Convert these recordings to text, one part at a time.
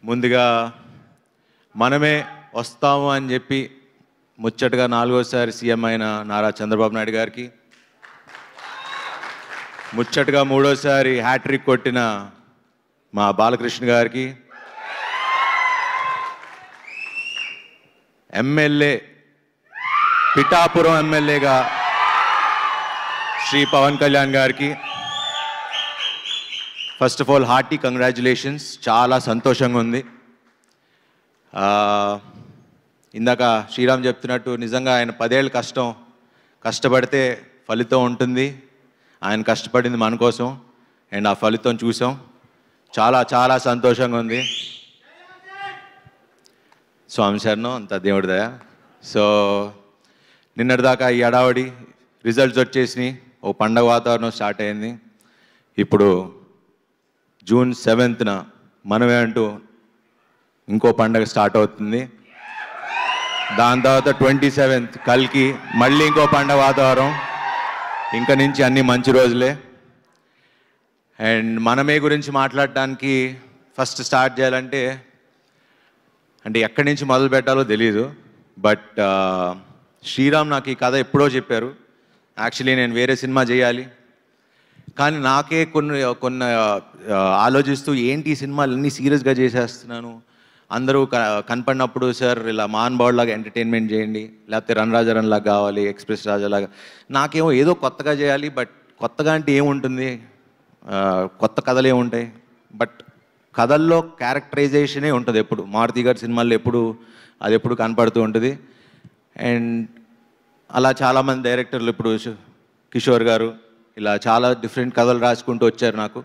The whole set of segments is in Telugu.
ముందుగా మనమే వస్తాము అని చెప్పి ముచ్చటగా 4వసారి సీఎం అయిన నారా చంద్రబాబు నాయుడు గారికి, ముచ్చటగా 3వసారి హ్యాట్రిక్ కొట్టిన మా బాలకృష్ణ గారికి, ఎమ్మెల్యే పిఠాపురం ఎమ్మెల్యేగా శ్రీ పవన్ కళ్యాణ్ గారికి first of all hearty congratulations. చాలా సంతోషంగా ఉంది. ఇందాక శ్రీరామ్ చెప్తున్నట్టు నిజంగా ఆయన 10 ఏళ్ళ కష్టపడితే ఫలితం ఉంటుంది. ఆయన కష్టపడింది మన కోసం అండ్ ఆ ఫలితం చూసాం. చాలా చాలా సంతోషంగా ఉంది. స్వామి శరణం అంత దేవుడి దయ. సో నిన్నటిదాకా ఈ అడావడి రిజల్ట్స్ వచ్చేసినాయి, ఓ పండగ వాతావరణం స్టార్ట్ అయింది. ఇప్పుడు జూన్ 7న మనమే అంటూ ఇంకో పండగ స్టార్ట్ అవుతుంది. దాని తర్వాత 27th కల్కి మళ్ళీ ఇంకో పండగ వాతావరణం. ఇంకా నుంచి అన్ని మంచి రోజులే. అండ్ మనమే గురించి మాట్లాడటానికి ఫస్ట్ స్టార్ట్ చేయాలంటే ఎక్కడి నుంచి మొదలు పెట్టాలో తెలీదు. బట్ శ్రీరామ్ నాకు ఈ కథ ఎప్పుడో చెప్పారు. యాక్చువల్లీ నేను వేరే సినిమా చేయాలి, కానీ నాకే కొన్ని ఆలోచిస్తూ ఏంటి ఈ సినిమాలు అన్నీ సీరియస్గా చేసేస్తున్నాను, అందరూ కనపడినప్పుడు సార్ ఇలా మహానుభావుడు లాగా ఎంటర్టైన్మెంట్ చేయండి, లేకపోతే రన్ రాజా రన్ లాగా కావాలి, ఎక్స్ప్రెస్ రాజా లాగా. నాకేమో ఏదో కొత్తగా చేయాలి. బట్ కొత్తగా అంటే ఏముంటుంది, కొత్త కథలు ఏముంటాయి. బట్ కథల్లో క్యారెక్టరైజేషనే ఉంటుంది ఎప్పుడు. మారుతి గారి సినిమాల్లో అది ఎప్పుడు కనపడుతూ ఉంటుంది. అండ్ అలా చాలామంది డైరెక్టర్లు, ఇప్పుడు కిషోర్ గారు, ఇలా చాలా డిఫరెంట్ కథలు రాసుకుంటూ వచ్చారు. నాకు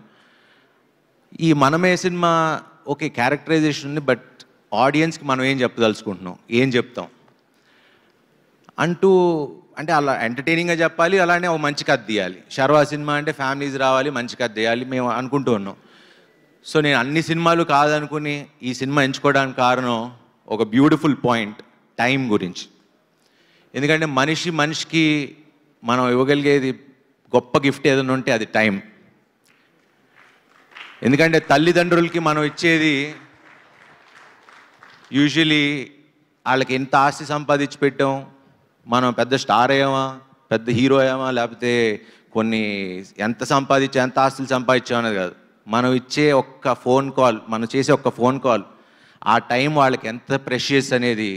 ఈ మనమే సినిమా ఓకే క్యారెక్టరైజేషన్ ఉంది, బట్ ఆడియన్స్కి మనం ఏం చెప్పదలుచుకుంటున్నాం, ఏం చెప్తాం అంటే అలా ఎంటర్టైనింగ్గా చెప్పాలి, అలానే ఒక మంచి కథ తీయాలి. శర్వా సినిమా అంటే ఫ్యామిలీస్ రావాలి, మంచి కథ తీయాలి మేము అనుకుంటూ ఉన్నాం. సో నేను అన్ని సినిమాలు కాదనుకుని ఈ సినిమా ఎంచుకోవడానికి కారణం ఒక బ్యూటిఫుల్ పాయింట్, టైం గురించి. ఎందుకంటే మనిషికి మనం ఇవ్వగలిగేది గొప్ప గిఫ్ట్ ఏదైనా ఉంటే అది టైం. ఎందుకంటే తల్లిదండ్రులకి మనం ఇచ్చేది యూజువలీ వాళ్ళకి ఎంత ఆస్తి సంపాదించి పెట్టాం, మనం పెద్ద స్టార్ అయ్యామా, పెద్ద హీరో అయ్యామా, లేకపోతే ఎంత ఆస్తులు సంపాదించాం అనేది కాదు. మనం ఇచ్చే ఒక్క ఫోన్ కాల్, మనం చేసే ఒక్క ఫోన్ కాల్, ఆ టైం వాళ్ళకి ఎంత ప్రెషియస్ అనేది.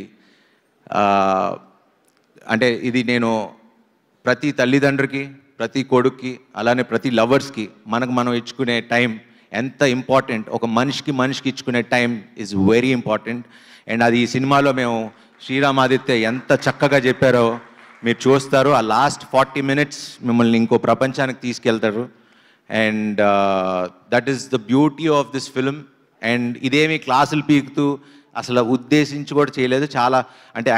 అంటే ఇది నేను ప్రతి తల్లిదండ్రికి, ప్రతి కొడుక్కి, అలానే ప్రతి లవర్స్కి మనం ఇచ్చుకునే టైం ఎంత ఇంపార్టెంట్. ఒక మనిషికి ఇచ్చుకునే time is very important. And అది ఈ సినిమాలో మేము శ్రీరామ్ ఆదిత్య ఎంత చక్కగా చెప్పారో మీరు చూస్తారు. ఆ లాస్ట్ 40 minutes మిమ్మల్ని ఇంకో ప్రపంచానికి తీసుకెళ్తారు. And that is the beauty of this film. And ఇదేమి క్లాసులు పీకుతూ అసలు ఉద్దేశించి కూడా చేయలేదు. చాలా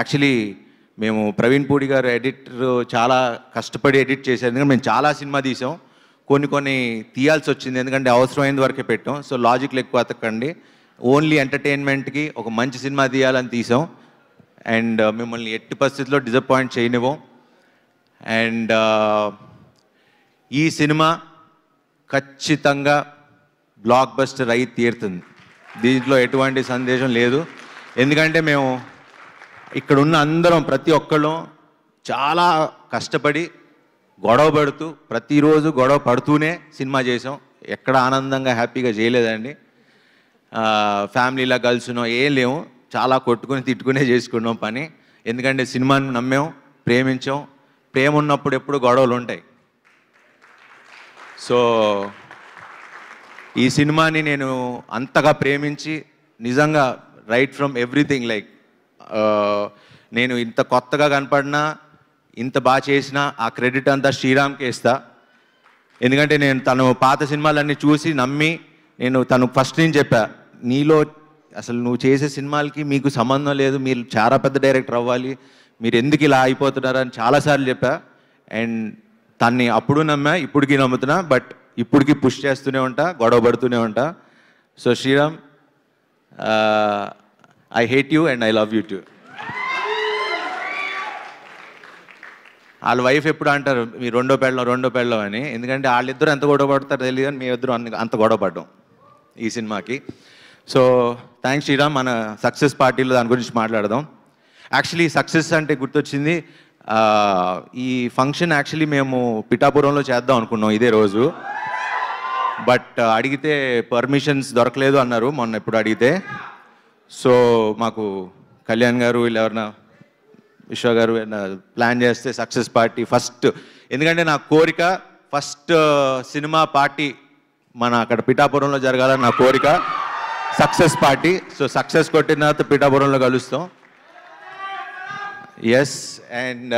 యాక్చువల్లీ మేము ప్రవీణ్ పూడి గారు ఎడిటర్ చాలా కష్టపడి ఎడిట్ చేశారు. ఎందుకంటే మేము చాలా సినిమా తీసాం, కొన్ని తీయాల్సి వచ్చింది, ఎందుకంటే అవసరమైనంత వరకే పెట్టాం. సో లాజిక్లు ఎక్కువ అతకండి, ఓన్లీ ఎంటర్టైన్మెంట్కి ఒక మంచి సినిమా తీయాలని తీసాం. అండ్ మిమ్మల్ని ఎట్టి పరిస్థితుల్లో డిసప్పాయింట్ చేయనివ్వం. అండ్ ఈ సినిమా ఖచ్చితంగా బ్లాక్ బస్టర్ అయి తీరుతుంది, దీంట్లో ఎటువంటి సందేశం లేదు. ఎందుకంటే మేము ఇక్కడ ఉన్న అందరం ప్రతి ఒక్కళ్ళం చాలా కష్టపడి గొడవ పడుతూ ప్రతిరోజు గొడవ పడుతూనే సినిమా చేసాం. ఎక్కడ ఆనందంగా హ్యాపీగా చేయలేదండి. ఫ్యామిలీలా కలిసినాం ఏం లేవు, చాలా కొట్టుకుని తిట్టుకునే చేసుకున్నాం పని. ఎందుకంటే సినిమాని నమ్మాం, ప్రేమించాం. ప్రేమ ఉన్నప్పుడు ఎప్పుడు గొడవలు ఉంటాయి. సో ఈ సినిమాని నేను అంతగా ప్రేమించి నిజంగా రైట్ ఫ్రమ్ ఎవ్రీథింగ్, లైక్ నేను ఇంత కొత్తగా కనపడినా, ఇంత బాగా చేసినా ఆ క్రెడిట్ అంతా శ్రీరామ్కే ఇస్తా. ఎందుకంటే నేను తను పాత సినిమాలన్నీ చూసి నమ్మి తను ఫస్ట్ నుంచి చెప్పా, నీలో అసలు నువ్వు చేసే సినిమాలకి మీకు సంబంధం లేదు, మీరు చాలా పెద్ద డైరెక్టర్ అవ్వాలి, మీరు ఎందుకు ఇలా అయిపోతున్నారని చాలాసార్లు చెప్పా. అండ్ తన్ని అప్పుడు నమ్మా, ఇప్పటికీ నమ్ముతున్నా. బట్ ఇప్పటికీ పుష్ చేస్తూనే ఉంటా, గొడవ పడుతూనే ఉంటా. So Sriram, I hate you and I love you too. వాళ్ళ వైఫ్ ఎప్పుడు అంటారు మీ రెండో పెళ్ళం అని. ఎందుకంటే వాళ్ళిద్దరూ ఎంత గొడవ పడతారో తెలియదు, కానీ మీ ఇద్దరు అంత గొడవ పడ్డాం ఈ సినిమాకి. So thanks Sriram. మన సక్సెస్ పార్టీలో దాని గురించి మాట్లాడదాం. యాక్చువల్లీ సక్సెస్ అంటే గుర్తొచ్చింది, ఈ ఫంక్షన్ యాక్చువల్లీ మేము పిఠాపురంలో చేద్దాం అనుకున్నాం ఇదే రోజు. బట్ అడిగితే పర్మిషన్స్ దొరకలేదు అన్నారు మొన్న ఎప్పుడు అడిగితే. సో మాకు కళ్యాణ్ గారు వీళ్ళు ఎవరైనా విశ్వ గారు ప్లాన్ చేస్తే సక్సెస్ పార్టీ ఫస్ట్, ఎందుకంటే నా కోరిక ఫస్ట్ సినిమా పార్టీ మన అక్కడ పిఠాపురంలో జరగాలని నా కోరిక, సక్సెస్ పార్టీ. సో సక్సెస్ కొట్టిన తర్వాత పిఠాపురంలో కలుస్తాం. ఎస్. అండ్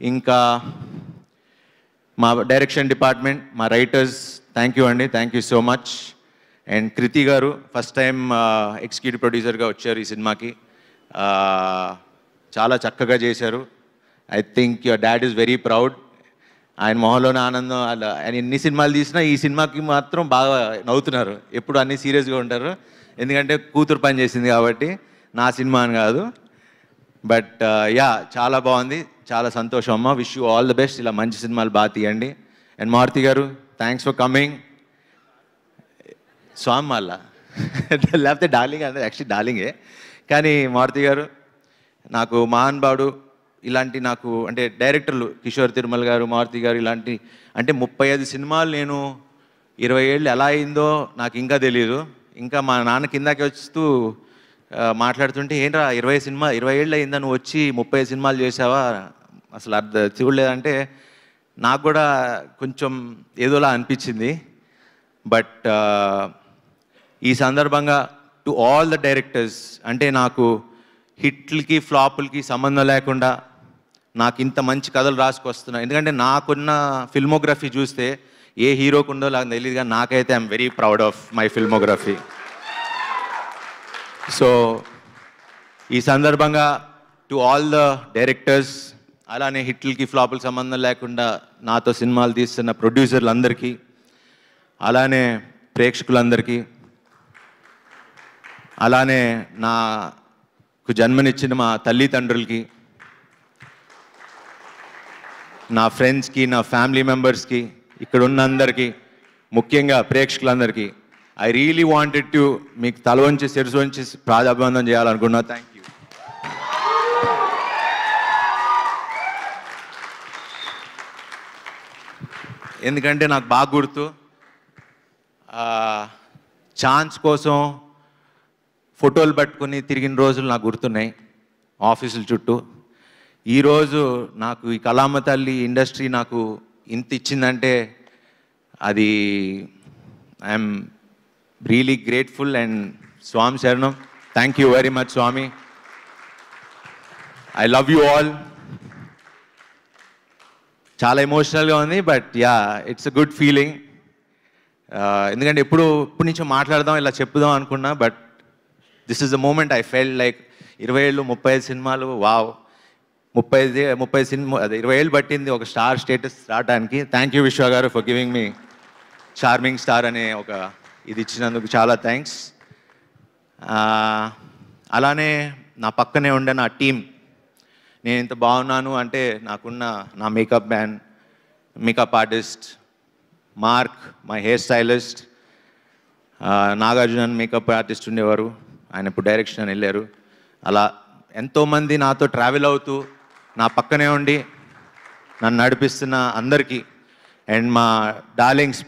ఇంకా మా డైరెక్షన్ డిపార్ట్మెంట్, మా రైటర్స్, థ్యాంక్ యూ అండి, thank you so much. And Kriti garu first time executive ప్రొడ్యూసర్గా వచ్చారు ఈ సినిమాకి. చాలా చక్కగా చేశారు. I think your dad is very proud. ఆయన మొహంలోనే ఆనందం. ఆయన ఎన్ని సినిమాలు తీసినా ఈ సినిమాకి మాత్రం బాగా నవ్వుతున్నారు. ఎప్పుడు అన్నీ సీరియస్గా ఉంటారు, ఎందుకంటే కూతురు పని చేసింది కాబట్టి, నా సినిమా అని కాదు. బట్ యా, చాలా బాగుంది, చాలా సంతోషం అమ్మ. Wish you all the best. ఇలా మంచి సినిమాలు బాగా తీయండి. అండ్ మారుతి గారు, థ్యాంక్స్ ఫర్ కమింగ్. స్వామి మళ్ళా లేకపోతే డార్లింగ్ అంటే యాక్చువల్లీ డార్లింగే, కానీ మారుతి గారు నాకు మహానుభావుడు. ఇలాంటి నాకు అంటే డైరెక్టర్లు కిషోర్ తిరుమల గారు, మారుతి గారు, ఇలాంటి అంటే 35 సినిమాలు నేను 20 ఏళ్ళు ఎలా అయిందో నాకు ఇంకా తెలియదు. ఇంకా మా నాన్న కిందకి వస్తూ మాట్లాడుతుంటే, ఏంట్రా 20 ఏళ్ళు అయిందా నువ్వు వచ్చి 30 సినిమాలు చేసావా, అసలు చూడలేదంటే నాకు కూడా కొంచెం ఏదోలా అనిపించింది. బట్ ఈ సందర్భంగా టు ఆల్ ద డైరెక్టర్స్, అంటే నాకు హిట్లకి ఫ్లాపులకి సంబంధం లేకుండా నాకు ఇంత మంచి కథలు రాసుకొస్తున్నా. ఎందుకంటే నాకున్న ఫిల్మోగ్రఫీ చూస్తే ఏ హీరోకు ఉందో నాకు తెలియదు, కానీ నాకైతే I'm very proud of my filmography. So ఈ సందర్భంగా టు ఆల్ ద డైరెక్టర్స్, అలానే హిట్లకి ఫ్లాపులకి సంబంధం లేకుండా నాతో సినిమాలు తీస్తున్న ప్రొడ్యూసర్లందరికీ, అలానే ప్రేక్షకులందరికీ, అలానే నాకు జన్మనిచ్చిన మా తల్లిదండ్రులకి, నా ఫ్రెండ్స్కి, నా ఫ్యామిలీ మెంబర్స్కి, ఇక్కడ ఉన్న అందరికీ, ముఖ్యంగా ప్రేక్షకులందరికీ ఐ రియలీ వాంటెడ్ టు మీకు తల వంచి శిరసు వంచి ప్రాధాభివందనం చేయాలనుకున్నా. Thank you. ఎందుకంటే నాకు బాగా గుర్తు, ఛాన్స్ కోసం ఫోటోలు పట్టుకుని తిరిగిన రోజులు నాకు గుర్తున్నాయి ఆఫీసుల చుట్టూ. ఈరోజు నాకు ఈ కళామ తల్లి ఇండస్ట్రీ నాకు ఇంత ఇచ్చిందంటే అది I'm really grateful. And Swami శరణం, thank you very much Swami. I love you all. చాలా ఎమోషనల్గా ఉంది, but yeah, it's a good feeling. ఎందుకంటే ఇప్పటి నుంచో మాట్లాడదాం, ఇలా చెప్పుదాం అనుకున్నా, but this is the moment I felt like 20 ఏళ్ళు 35 సినిమాలు, వావ్. 30 సినిమా, అదే 20 ఏళ్ళు పట్టింది ఒక స్టార్ స్టేటస్ రావడానికి. థ్యాంక్ యూ విశ్వ garu for giving me charming star అనే ఒక ఇది ఇచ్చినందుకు చాలా థ్యాంక్స్. అలానే నా పక్కనే ఉండే నా టీం, నేను ఇంత బాగున్నాను అంటే నాకున్న నా makeup man, makeup artist mark, my hair stylist Nagarjuna makeup artist ఉండేవారు, ఆయన ఇప్పుడు డైరెక్షన్ అని వెళ్ళారు. అలా ఎంతోమంది నాతో ట్రావెల్ అవుతూ నా పక్కనే ఉండి నన్ను నడిపిస్తున్న అందరికీ. అండ్ మా డార్లింగ్స్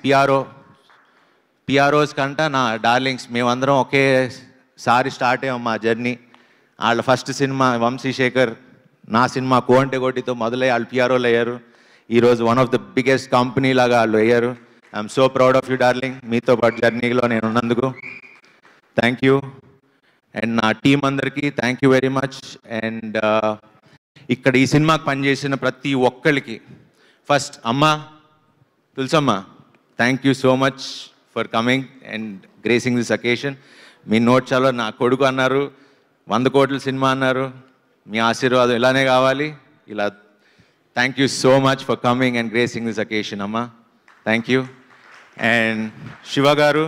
పిఆర్ఓస్ కంట నా డార్లింగ్స్, మేమందరం ఒకేసారి స్టార్ట్ అయ్యాం మా జర్నీ. వాళ్ళ ఫస్ట్ సినిమా వంశీశేఖర్, నా సినిమా కోంటే కోటితో మొదలై వాళ్ళు పిఆర్ఓలు అయ్యారు. ఈరోజు one of the biggest company లాగా వాళ్ళు అయ్యారు. I'm so proud of you darling, మీతో పాటు జర్నీలో నేను ఉన్నందుకు థ్యాంక్ యూ. అండ్ నా టీం అందరికీ thank you very much. And ఇక్కడ ఈ సినిమాకి పనిచేసిన ప్రతి ఒక్కరికి, ఫస్ట్ అమ్మ Tulasamma, thank you so much for coming and gracing this occasion. మీ నోట్స్లో నా కొడుకు అన్నారు, 100 కోట్ల సినిమా అన్నారు, మీ ఆశీర్వాదం ఇలానే కావాలి. ఇలా thank you so much for coming and gracing this occasion అమ్మ, థ్యాంక్ యూ. అండ్ శివ గారు,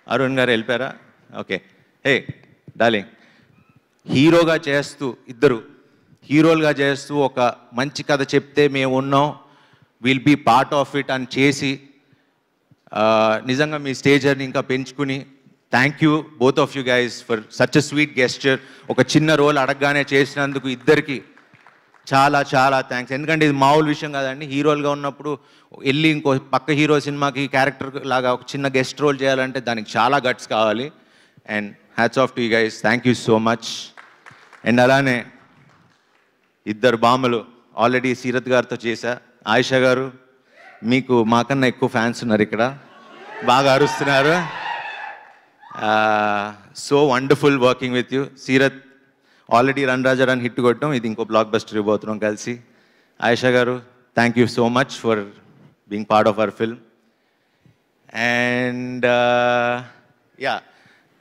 అరుణ్ గారు వెళ్ళిపోయారా? ఓకే. హే డార్లింగ్, హీరోగా చేస్తూ, ఇద్దరు హీరోలుగా చేస్తూ ఒక మంచి కథ చెప్తే మేము ఉన్నాం, will be part of it అని చేసి నిజంగా మీ స్టేజర్ని ఇంకా పెంచుకుని thank you both of you guys for such a sweet gesture. ఒక చిన్న రోల్ అడగగానే చేసినందుకు ఇద్దరికి చాలా చాలా థ్యాంక్స్. ఎందుకంటే ఇది మామూలు విషయం కాదండి. హీరోలుగా ఉన్నప్పుడు వెళ్ళి ఇంకో పక్క హీరో సినిమాకి క్యారెక్టర్ లాగా ఒక చిన్న గెస్ట్ రోల్ చేయాలంటే దానికి చాలా గట్స్ కావాలి. And hats off to you guys, thank you so much. And అలానే ఇద్దరు బామ్మలు ఆల్రెడీ సీరత్ గారితో చేశా. ఆయిషా గారు, మీకు మాకన్నా ఎక్కువ ఫ్యాన్స్ ఉన్నారు ఇక్కడ, బాగా అరుస్తున్నారు. So wonderful working with you. Seerat already run Raja run hit కొట్టడం, ఇది ఇంకో బ్లాక్ బస్టర్ ఇవ్వబోతున్నాం కలిసి. ఆయిషా గారు, thank you so much for being part of our film. And yeah,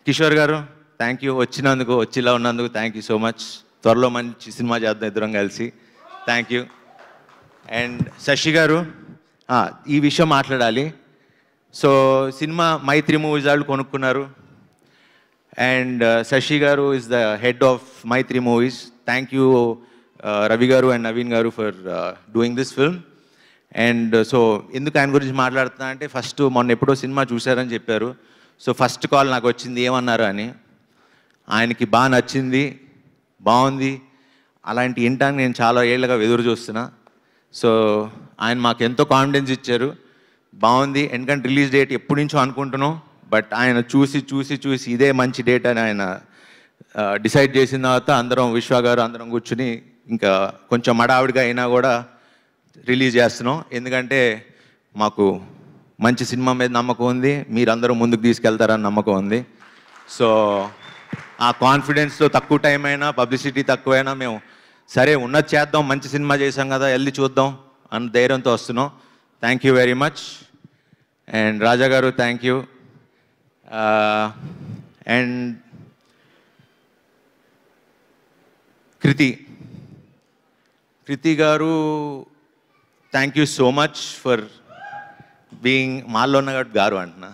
Kishore గారు, థ్యాంక్ యూ వచ్చినందుకు, వచ్చిలా ఉన్నందుకు థ్యాంక్ యూ సో మచ్. త్వరలో మంచి సినిమా చేద్దాం ఇద్దరం కలిసి. Thank you. అండ్ శశి గారు, ఈ విషయం మాట్లాడాలి. సో సినిమా మైత్రి మూవీస్ వాళ్ళు కొనుక్కున్నారు. అండ్ శశి గారు is the head of Mythri movies. Thank you Ravi గారు అండ్ నవీన్ గారు for doing this film. And so ఎందుకు ఆయన గురించి మాట్లాడుతున్నా అంటే, ఫస్ట్ మొన్న ఎప్పుడో సినిమా చూశారని చెప్పారు. సో ఫస్ట్ కాల్ నాకు వచ్చింది ఏమన్నారు అని. ఆయనకి బాగా నచ్చింది, బాగుంది, అలాంటి వినటానికి నేను చాలా ఏళ్ళగా ఎదురు చూస్తున్నా. సో ఆయన మాకు ఎంతో కాన్ఫిడెన్స్ ఇచ్చారు, బాగుంది. ఎందుకంటే రిలీజ్ డేట్ ఎప్పటి నుంచో అనుకుంటున్నాం, బట్ ఆయన చూసి చూసి చూసి ఇదే మంచి డేట్ అని ఆయన డిసైడ్ చేసిన తర్వాత అందరం, విశ్వ గారు అందరం కూర్చుని ఇంకా కొంచెం మడావిడిగా అయినా కూడా రిలీజ్ చేస్తున్నాం. ఎందుకంటే మాకు మంచి సినిమా మీద నమ్మకం ఉంది, మీరందరూ ముందుకు తీసుకెళ్తారని నమ్మకం ఉంది. సో ఆ కాన్ఫిడెన్స్లో తక్కువ టైం అయినా, పబ్లిసిటీ తక్కువైనా మేము సరే ఉన్నది చేద్దాం, మంచి సినిమా చేసాం కదా వెళ్ళి చూద్దాం అన్న ధైర్యంతో వస్తున్నాం. Thank you very much. And Raja garu, thank you. And Kriti garu, thank you so much for being, మాల్లో ఉన్న గారు అంటున్నా,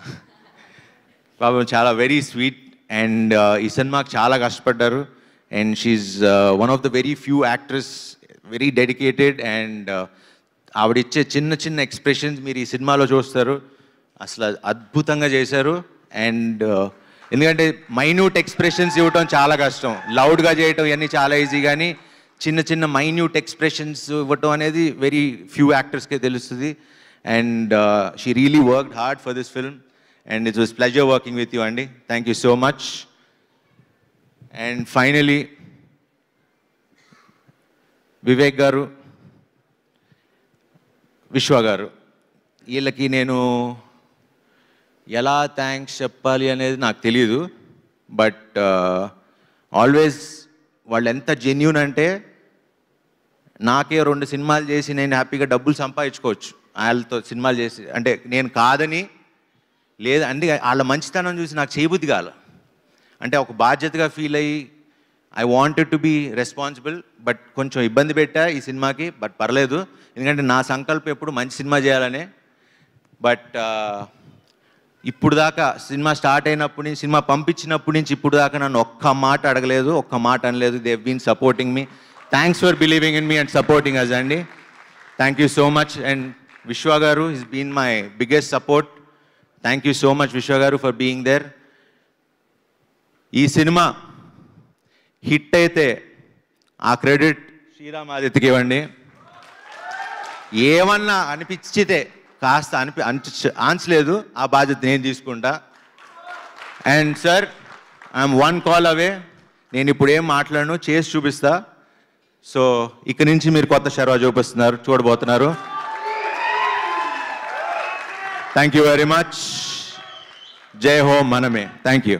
పాపం చాలా వెరీ స్వీట్. అండ్ ఈ సినిమాకి చాలా కష్టపడ్డారు. And she's one of the very few actress, very dedicated. And ఆవిడిచ్చే చిన్న చిన్న ఎక్స్ప్రెషన్స్ మీరు ఈ సినిమాలో చూస్తారు, అసలు అద్భుతంగా చేశారు. అండ్ ఎందుకంటే మైన్యూట్ ఎక్స్ప్రెషన్స్ ఇవ్వటం చాలా కష్టం, లౌడ్గా చేయటం ఇవన్నీ చాలా ఈజీ, కానీ చిన్న చిన్న మైన్యూట్ ఎక్స్ప్రెషన్స్ ఇవ్వటం అనేది వెరీ ఫ్యూ యాక్టర్స్కే తెలుస్తుంది. And she really worked hard for this film. And it was pleasure working with you అండి. Thank you so much. And finally Vivek garu, Vishwa గారు, వీళ్ళకి నేను ఎలా థ్యాంక్స్ చెప్పాలి అనేది నాకు తెలియదు. బట్ ఆల్వేస్ వాళ్ళు ఎంత జెన్యూన్ అంటే, నాకే 2 సినిమాలు చేసి నేను హ్యాపీగా డబ్బులు సంపాదించుకోవచ్చు వాళ్ళతో సినిమాలు చేసి, అంటే నేను కాదని లేదు, అంటే వాళ్ళ మంచితనం చూసి నాకు చేయబుద్ధి కాల. అంటే ఒక బాధ్యతగా ఫీల్ అయ్యి I wanted to be responsible, but కొంచెం ఇబ్బంది పెట్టా ఈ సినిమాకి. బట్ పర్లేదు, ఎందుకంటే నా సంకల్పం ఎప్పుడు మంచి సినిమా చేయాలనే. బట్ ఇప్పుడు దాకా సినిమా స్టార్ట్ అయినప్పటి నుంచి, సినిమా పంపించినప్పటి నుంచి ఇప్పుడు దాకా నన్ను ఒక్క మాట అడగలేదు, ఒక్క మాట అనలేదు. They have been supporting me. Thanks for believing in me and supporting us అండి. Thank you so much. And Vishwa garu is been my biggest support. Thank you so much Vishwa garu for being there. ఈ సినిమా హిట్ అయితే ఆ క్రెడిట్ శ్రీరామ్ ఆదిత్యకి ఇవ్వండి. ఏమన్నా అనిపించితే కాస్త ఆన్సలేదు, ఆ బాధ్యత నేను తీసుకుంటా. అండ్ సార్, ఐఎమ్ 1 కాల్ అవే. నేను ఇప్పుడు ఏం మాట్లాడను, చేసి చూపిస్తా. సో ఇక నుంచి మీరు కొత్త శర్వా చూడబోతున్నారు. Thank you very much. జై హో మనమే. Thank you.